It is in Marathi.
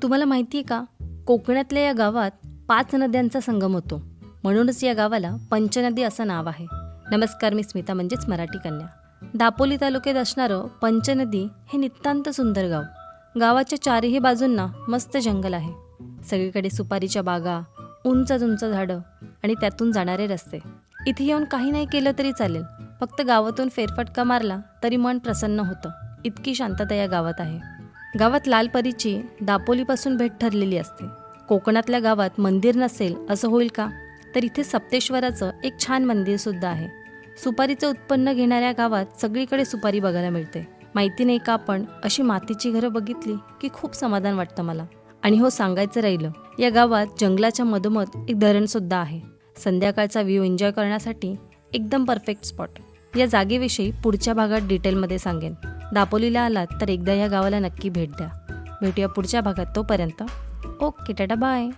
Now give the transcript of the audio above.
तुम्हाला माहिती आहे का, कोकणातल्या या गावात 5 नद्यांचा संगम होतो. म्हणूनच या गावाला पंचनदी असं नाव आहे. नमस्कार, मी स्मिता म्हणजेच मराठी कन्या. दापोली तालुक्यात असणारं पंचनदी हे नितांत सुंदर गाव. गावाच्या चारही बाजूंना मस्त जंगल आहे. सगळीकडे सुपारीच्या बागा, उंच उंच झाडं आणि त्यातून जाणारे रस्ते. इथे येऊन काही नाही केलं तरी चालेल, फक्त गावातून फेरफटका मारला तरी मन प्रसन्न होतं. इतकी शांतता या गावात आहे. गावात लालपरीची दापोलीपासून भेट ठरलेली असते. कोकणातल्या गावात मंदिर नसेल असं होईल का? तर इथे सप्तेश्वराचं एक छान मंदिरसुद्धा आहे. सुपारीचं उत्पन्न घेणाऱ्या गावात सगळीकडे सुपारी बघायला मिळते. माहिती नाही का, पण अशी मातीची घरं बघितली की खूप समाधान वाटतं मला. आणि हो, सांगायचं राहिलं, या गावात जंगलाच्या मधोमध एक धरणसुद्धा आहे. संध्याकाळचा व्ह्यू एन्जॉय करण्यासाठी एकदम परफेक्ट स्पॉट. या जागेविषयी पुढच्या भागात डिटेलमध्ये सांगेन. दापोलीला आलात तर एकदा या गावाला नक्की भेट द्या. भेटूया पुढच्या भागात. तोपर्यंत ओके, टाटा, बाय.